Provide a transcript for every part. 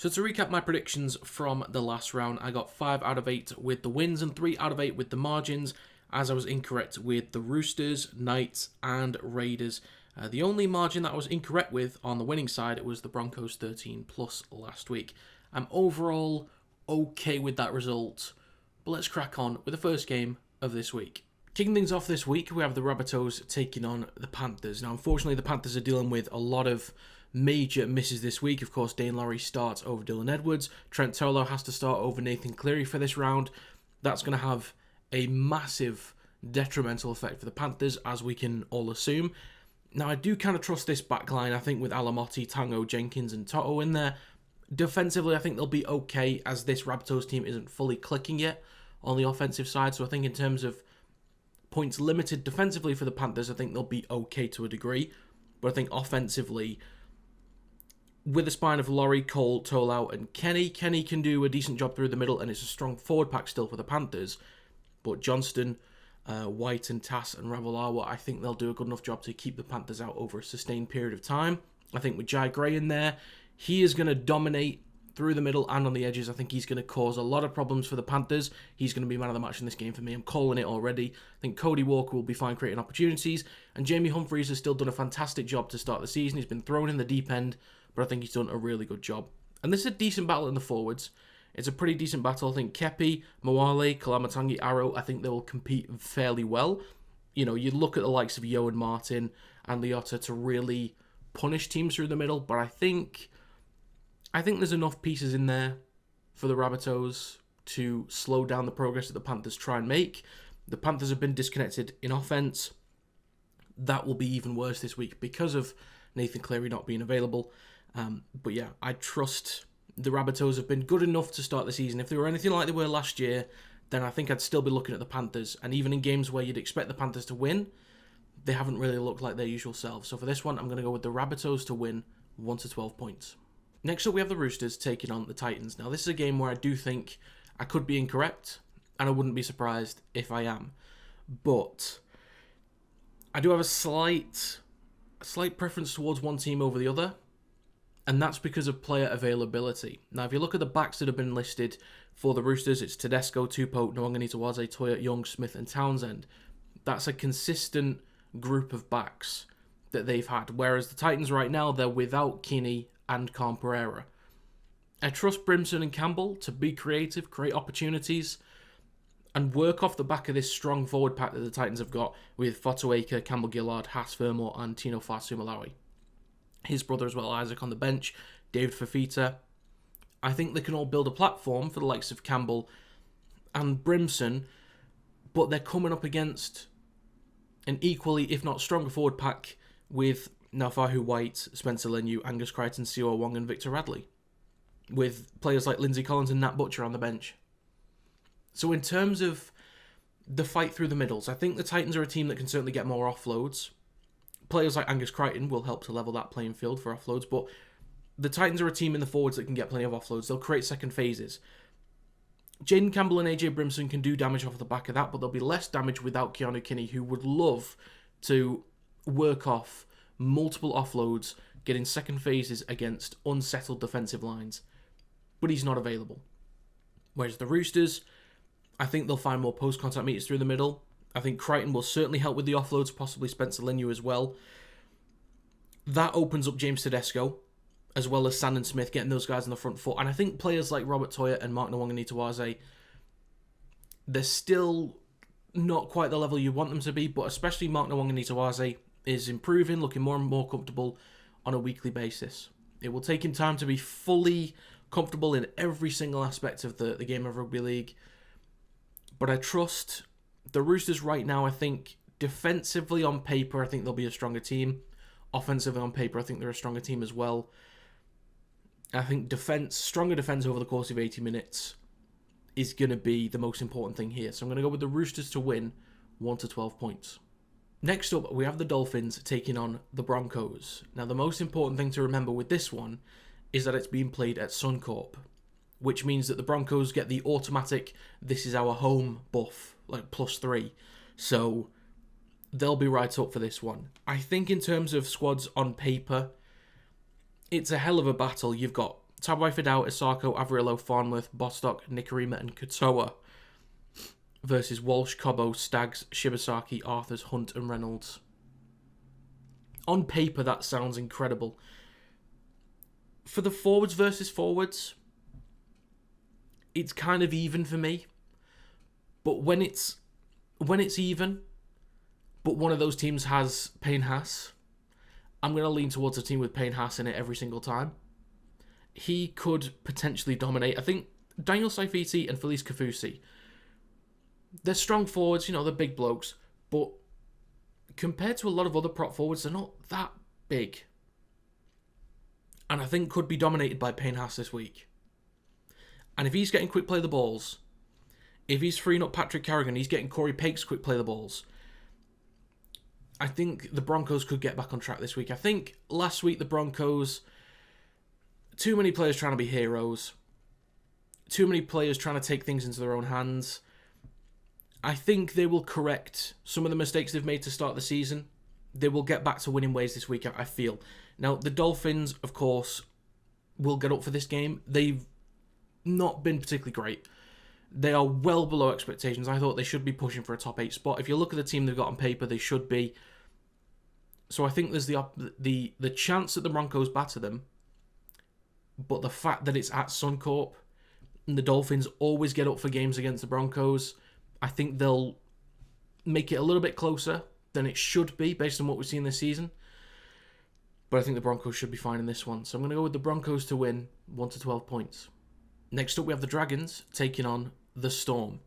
So to recap my predictions from the last round, I got 5 out of 8 with the wins and 3 out of 8 with the margins, as I was incorrect with the Roosters, Knights and Raiders. The only margin that I was incorrect with on the winning side was the Broncos 13 plus last week. I'm overall okay with that result, but let's crack on with the first game of this week. Kicking things off this week, we have the Rabbitohs taking on the Panthers. Now, unfortunately, the Panthers are dealing with a lot of major misses this week. Of course, Dane Laurie starts over Dylan Edwards. Trent Tolo has to start over Nathan Cleary for this round. That's going to have a massive detrimental effect for the Panthers, as we can all assume. Now, I do kind of trust this backline. I think with Alamotti, Tango, Jenkins and Toto in there, defensively, I think they'll be okay, as this Rabbitohs team isn't fully clicking yet on the offensive side. So I think in terms of points limited defensively for the Panthers, I think they'll be okay to a degree. But I think offensively, with the spine of Laurie, Cole, Tolau and Kenny can do a decent job through the middle, and it's a strong forward pack still for the Panthers. But Johnston, White and Tass and Ravalawa, I think they'll do a good enough job to keep the Panthers out over a sustained period of time. I think with Jai Gray in there, he is going to dominate through the middle and on the edges. I think he's going to cause a lot of problems for the Panthers. He's going to be man of the match in this game for me. I'm calling it already. I think Cody Walker will be fine creating opportunities, and Jamie Humphries has still done a fantastic job to start the season. He's been thrown in the deep end, but I think he's done a really good job. And this is a decent battle in the forwards. It's a pretty decent battle. I think Kepi, Moale, Kalamatangi, Arrow, I think they will compete fairly well. You know, you look at the likes of Yo and Martin and Leota to really punish teams through the middle, but I think there's enough pieces in there for the Rabbitohs to slow down the progress that the Panthers try and make. The Panthers have been disconnected in offense. That will be even worse this week because of Nathan Cleary not being available. But yeah, I trust the Rabbitohs have been good enough to start the season. If they were anything like they were last year, then I think I'd still be looking at the Panthers. And even in games where you'd expect the Panthers to win, they haven't really looked like their usual selves. So for this one, I'm going to go with the Rabbitohs to win 1 to 12 points. Next up, we have the Roosters taking on the Titans. Now, this is a game where I do think I could be incorrect, and I wouldn't be surprised if I am. But I do have a slight preference towards one team over the other, and that's because of player availability. Now, if you look at the backs that have been listed for the Roosters, it's Tedesco, Tupou, Nwangani-Tawaze, Toya, Young, Smith and Townsend. That's a consistent group of backs that they've had, whereas the Titans right now, they're without Keaney and Khan Pereira. I trust Brimson and Campbell to be creative, create opportunities, and work off the back of this strong forward pack that the Titans have got with Fotuaika, Campbell Gillard, Haas Fermor and Tino Fasumalawi. His brother as well, Isaac, on the bench, David Fafita. I think they can all build a platform for the likes of Campbell and Brimson, but they're coming up against an equally, if not stronger, forward pack with Naufahu White, Spencer Leniu, Angus Crichton, Siwa Wong and Victor Radley, with players like Lindsay Collins and Nat Butcher on the bench. So in terms of the fight through the middles, I think the Titans are a team that can certainly get more offloads. Players like Angus Crichton will help to level that playing field for offloads, but the Titans are a team in the forwards that can get plenty of offloads. They'll create second phases. Jaden Campbell and AJ Brimson can do damage off the back of that, but there'll be less damage without Keanu Kinney, who would love to work off multiple offloads, getting second phases against unsettled defensive lines. But he's not available. Whereas the Roosters, I think they'll find more post-contact meters through the middle. I think Crichton will certainly help with the offloads, possibly Spencer Leniu as well. That opens up James Tedesco, as well as Sandon Smith, getting those guys on the front foot. And I think players like Robert Toya and Mark Nwangani-Tawaze, they're still not quite the level you want them to be, but especially Mark Nwangani-Tawaze is improving, looking more and more comfortable on a weekly basis. It will take him time to be fully comfortable in every single aspect of the game of rugby league. But I trust the Roosters right now. I think defensively on paper, I think they'll be a stronger team. Offensively on paper, I think they're a stronger team as well. I think stronger defense over the course of 80 minutes is going to be the most important thing here. So I'm going to go with the Roosters to win 1 to 12 points. Next up, we have the Dolphins taking on the Broncos. Now, the most important thing to remember with this one is that it's being played at Suncorp, which means that the Broncos get the automatic, this is our home buff, like +3. So they'll be right up for this one. I think in terms of squads on paper, it's a hell of a battle. You've got Tabai Fidau, Isako, Averillo, Farnworth, Bostock, Nikarima, and Katoa versus Walsh, Cobbo, Staggs, Shibasaki, Arthurs, Hunt, and Reynolds. On paper, that sounds incredible. For the forwards versus forwards, it's kind of even for me. But when it's even, but one of those teams has Payne Haas, I'm going to lean towards a team with Payne Haas in it every single time. He could potentially dominate. I think Daniel Saifiti and Felice Kafusi, they're strong forwards, they're big blokes, but compared to a lot of other prop forwards, they're not that big. And I think could be dominated by Payne Haas this week. And if he's getting quick play the balls, if he's freeing up Patrick Carrigan, he's getting Corey Pakes quick play the balls, I think the Broncos could get back on track this week. I think last week the Broncos, too many players trying to be heroes, too many players trying to take things into their own hands. I think they will correct some of the mistakes they've made to start the season. They will get back to winning ways this week, I feel. Now, the Dolphins, of course, will get up for this game. They've not been particularly great. They are well below expectations. I thought they should be pushing for a top 8 spot. If you look at the team they've got on paper, they should be. So I think there's the chance that the Broncos batter them, but the fact that it's at Suncorp and the Dolphins always get up for games against the Broncos, I think they'll make it a little bit closer than it should be based on what we've seen this season. But I think the Broncos should be fine in this one. So I'm going to go with the Broncos to win 1 to 12 points. Next up, we have the Dragons taking on the Storm.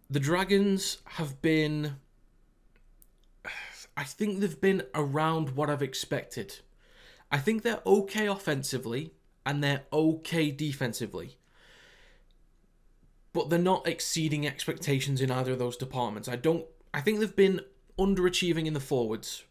The Dragons have been, I think they've been around what I've expected. I think they're okay offensively and they're okay defensively. But they're not exceeding expectations in either of those departments. I think they've been underachieving in the forwards.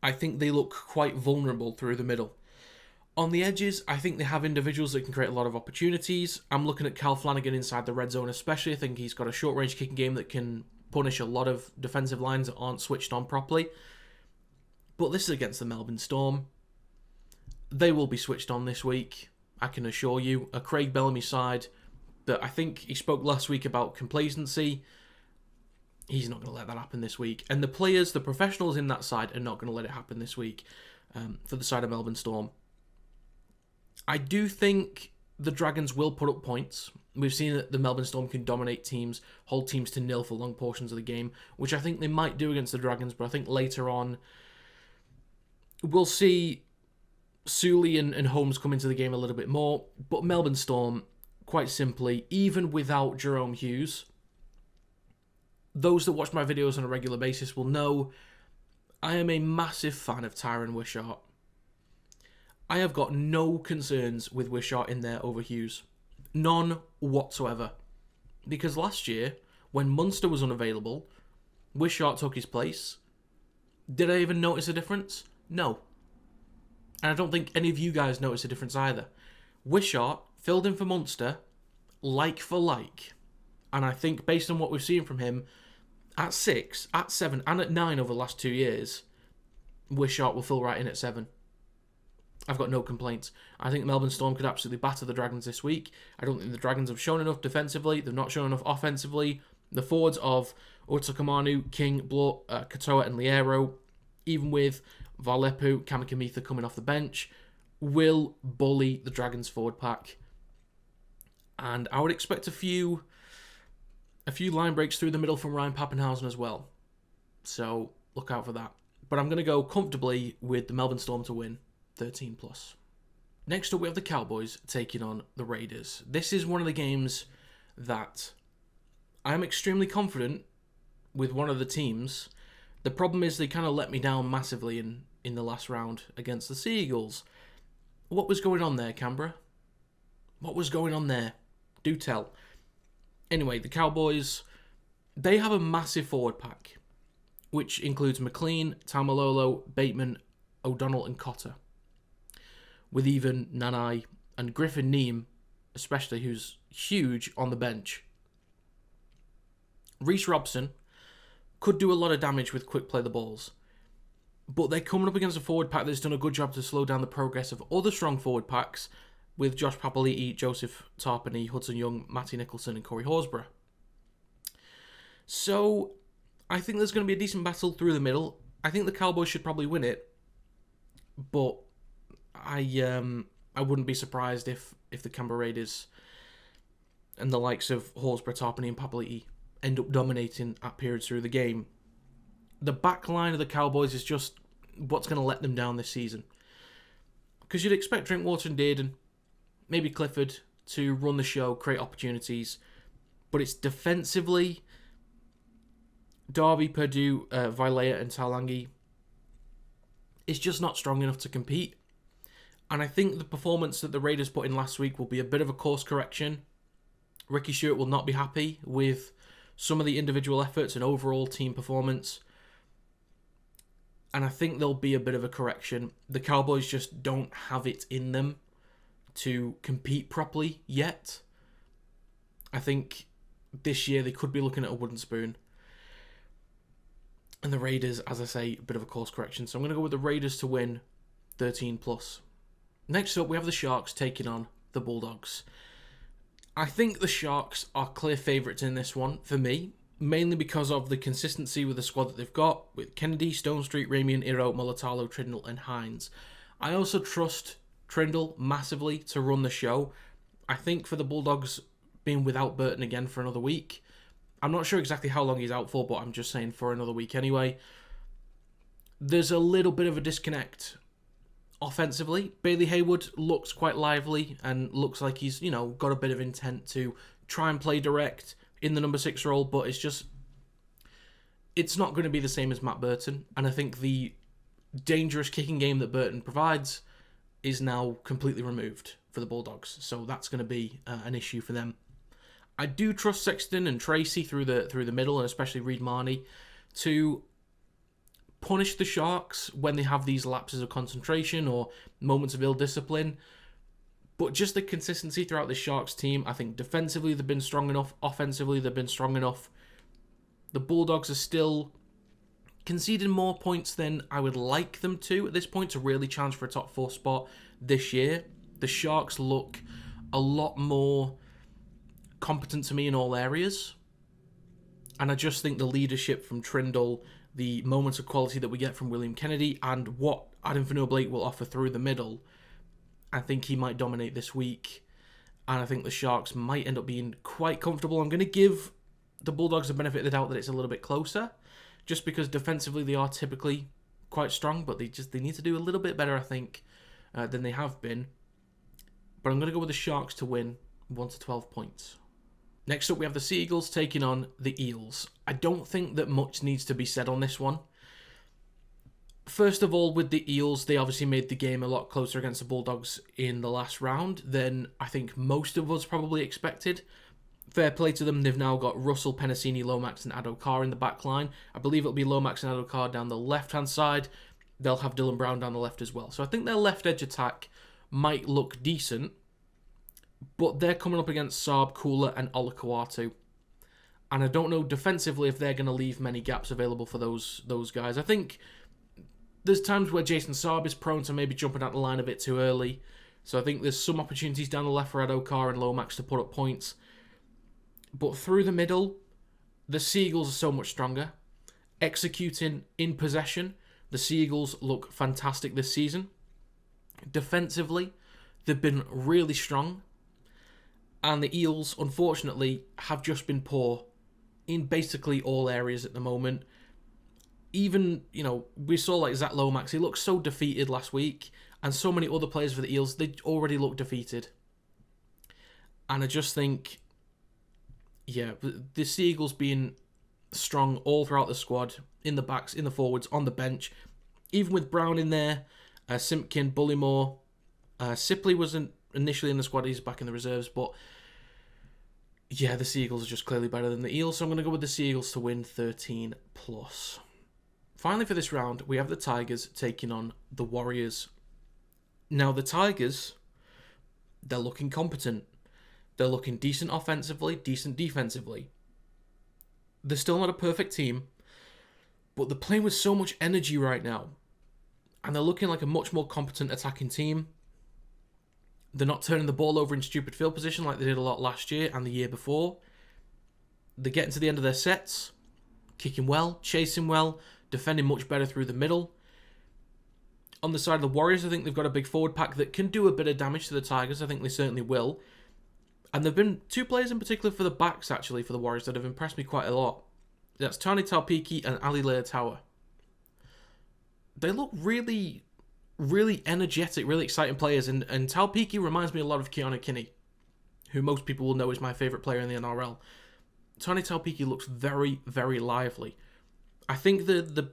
I think they look quite vulnerable through the middle. On the edges, I think they have individuals that can create a lot of opportunities. I'm looking at Cal Flanagan inside the red zone especially. I think he's got a short-range kicking game that can punish a lot of defensive lines that aren't switched on properly. But this is against the Melbourne Storm. They will be switched on this week, I can assure you. A Craig Bellamy side that I think he spoke last week about complacency. He's not going to let that happen this week. And the players, the professionals in that side are not going to let it happen this week for the side of Melbourne Storm. I do think the Dragons will put up points. We've seen that the Melbourne Storm can dominate teams, hold teams to nil for long portions of the game, which I think they might do against the Dragons, but I think later on we'll see Sully and Holmes come into the game a little bit more. But Melbourne Storm, quite simply, even without Jerome Hughes, those that watch my videos on a regular basis will know I am a massive fan of Tyron Wishart. I have got no concerns with Wishart in there over Hughes. None whatsoever. Because last year, when Munster was unavailable, Wishart took his place. Did I even notice a difference? No. And I don't think any of you guys noticed a difference either. Wishart filled in for Munster, like for like. And I think based on what we've seen from him, at 6, at 7, and at 9 over the last 2 years, Wishart will fill right in at 7. I've got no complaints. I think Melbourne Storm could absolutely batter the Dragons this week. I don't think the Dragons have shown enough defensively. They've not shown enough offensively. The forwards of Utakamanu, King, Bloor, Katoa and Liero, even with Valepu, Kamikamitha coming off the bench, will bully the Dragons forward pack. And I would expect a few line breaks through the middle from Ryan Pappenhausen as well. So look out for that. But I'm going to go comfortably with the Melbourne Storm to win. 13+. Next up, we have the Cowboys taking on the Raiders. This is one of the games that I'm extremely confident with one of the teams. The problem is they kind of let me down massively in the last round against the Sea Eagles. What was going on there, Canberra? What was going on there? Do tell. Anyway, the Cowboys, they have a massive forward pack, which includes McLean, Taumalolo, Bateman, O'Donnell and Cotter, with even Nanai and Griffin Neem, especially, who's huge on the bench. Reece Robson could do a lot of damage with quick play the balls, but they're coming up against a forward pack that's done a good job to slow down the progress of other strong forward packs with Josh Papali'i, Joseph Tarpany, Hudson Young, Matty Nicholson and Corey Horsburgh. So I think there's going to be a decent battle through the middle. I think the Cowboys should probably win it, but I wouldn't be surprised if the Canberra Raiders and the likes of Horsburgh, Tarpany and Papali'i end up dominating at periods through the game. The back line of the Cowboys is just what's going to let them down this season. Because you'd expect Drinkwater and Dearden, maybe Clifford, to run the show, create opportunities. But it's defensively, Darby, Purdue, Vilea and Talangi, it's just not strong enough to compete. And I think the performance that the Raiders put in last week will be a bit of a course correction. Ricky Stewart will not be happy with some of the individual efforts and overall team performance. And I think there'll be a bit of a correction. The Cowboys just don't have it in them to compete properly yet. I think this year they could be looking at a wooden spoon. And the Raiders, as I say, a bit of a course correction. So I'm going to go with the Raiders to win 13+. Next up, we have the Sharks taking on the Bulldogs. I think the Sharks are clear favourites in this one for me, mainly because of the consistency with the squad that they've got, with Kennedy, Stonestreet, Ramian, Iro, Mulatalo, Trindle and Hines. I also trust Trindle massively to run the show. I think for the Bulldogs being without Burton again for another week, I'm not sure exactly how long he's out for, but I'm just saying for another week anyway, there's a little bit of a disconnect offensively. Bailey Hayward looks quite lively and looks like he's, got a bit of intent to try and play direct in the number 6 role, but it's not going to be the same as Matt Burton. And I think the dangerous kicking game that Burton provides is now completely removed for the Bulldogs. So that's going to be an issue for them. I do trust Sexton and Tracy through the middle, and especially Reid Marnie, to punish the Sharks when they have these lapses of concentration or moments of ill discipline. But just the consistency throughout the Sharks team, I think defensively they've been strong enough, offensively they've been strong enough. The Bulldogs are still conceding more points than I would like them to at this point to really challenge for a top 4 spot this year. The Sharks look a lot more competent to me in all areas. And I just think the leadership from Trindle, the moments of quality that we get from William Kennedy, and what Adam Fanua-Blake will offer through the middle, I think he might dominate this week. And I think the Sharks might end up being quite comfortable. I'm going to give the Bulldogs the benefit of the doubt that it's a little bit closer, just because defensively they are typically quite strong, but they need to do a little bit better, I think, than they have been. But I'm going to go with the Sharks to win 1 to 12 points. Next up, we have the Sea Eagles taking on the Eels. I don't think that much needs to be said on this one. First of all, with the Eels, they obviously made the game a lot closer against the Bulldogs in the last round than I think most of us probably expected. Fair play to them, they've now got Russell, Penasini, Lomax and Addo-Carr in the back line. I believe it'll be Lomax and Addo-Carr down the left-hand side. They'll have Dylan Brown down the left as well. So I think their left edge attack might look decent, but they're coming up against Saab, Kula and Olakau'atu. And I don't know defensively if they're going to leave many gaps available for those guys. I think there's times where Jason Saab is prone to maybe jumping out the line a bit too early. So I think there's some opportunities down the left for Addo-Carr and Lomax to put up points. But through the middle, the Sea Eagles are so much stronger. Executing in possession, the Sea Eagles look fantastic this season. Defensively, they've been really strong. And the Eels, unfortunately, have just been poor in basically all areas at the moment. Even, we saw like Zach Lomax, he looked so defeated last week. And so many other players for the Eels, they already look defeated. And I just think, the Sea Eagles being strong all throughout the squad, in the backs, in the forwards, on the bench. Even with Brown in there, Simpkin, Bullymore, Sipley wasn't initially in the squad, he's back in the reserves, but the Sea Eagles are just clearly better than the Eels, so I'm going to go with the Sea Eagles to win 13+. Finally for this round, we have the Tigers taking on the Warriors. Now the Tigers, they're looking competent. They're looking decent offensively, decent defensively. They're still not a perfect team, but they're playing with so much energy right now. And they're looking like a much more competent attacking team. They're not turning the ball over in stupid field position like they did a lot last year and the year before. They're getting to the end of their sets, kicking well, chasing well, defending much better through the middle. On the side of the Warriors, I think they've got a big forward pack that can do a bit of damage to the Tigers. I think they certainly will. And there have been two players in particular for the backs, actually, for the Warriors that have impressed me quite a lot. That's Tani Taupiki and Ali Leotawa. They look really, really energetic, really exciting players. And Taupiki reminds me a lot of Keanu Kinney, who most people will know is my favourite player in the NRL. Tani Taupiki looks very, very lively. I think the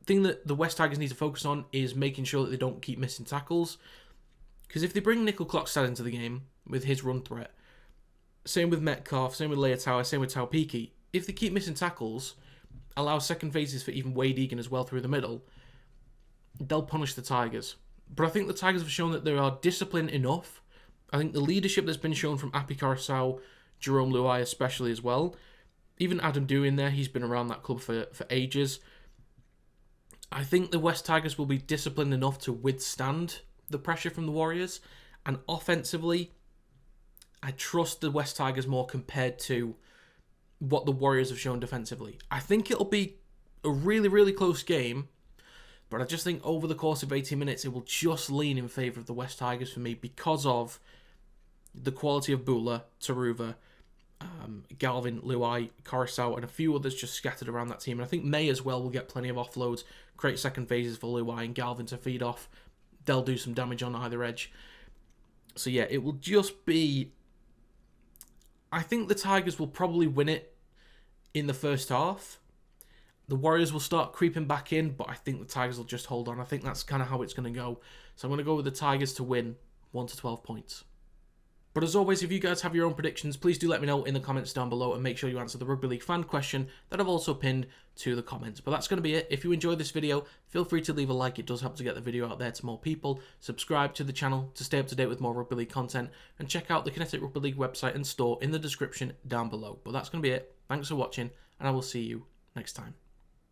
thing that the West Tigers need to focus on is making sure that they don't keep missing tackles. Because if they bring Nickel Clockstad into the game with his run threat, same with Metcalf, same with Leotawa, same with Taupiki, if they keep missing tackles, allow second phases for even Wade Egan as well through the middle, they'll punish the Tigers. But I think the Tigers have shown that they are disciplined enough. I think the leadership that's been shown from Api Coruscant, Jerome Luai especially as well, even Adam Dewey in there, he's been around that club for ages. I think the West Tigers will be disciplined enough to withstand the pressure from the Warriors. And offensively, I trust the West Tigers more compared to what the Warriors have shown defensively. I think it'll be a really, really close game. But I just think over the course of 80 minutes, it will just lean in favour of the West Tigers for me because of the quality of Bula, Taruva, Galvin, Luai, Coruscant, and a few others just scattered around that team. And I think May as well will get plenty of offloads, create second phases for Luai and Galvin to feed off. They'll do some damage on either edge. So yeah, it will just be... I think the Tigers will probably win it in the first half. The Warriors will start creeping back in, but I think the Tigers will just hold on. I think that's kind of how it's going to go. So I'm going to go with the Tigers to win 1 to 12 points. But as always, if you guys have your own predictions, please do let me know in the comments down below and make sure you answer the Rugby League fan question that I've also pinned to the comments. But that's going to be it. If you enjoyed this video, feel free to leave a like. It does help to get the video out there to more people. Subscribe to the channel to stay up to date with more Rugby League content. And check out the Kinetic Rugby League website and store in the description down below. But that's going to be it. Thanks for watching, and I will see you next time.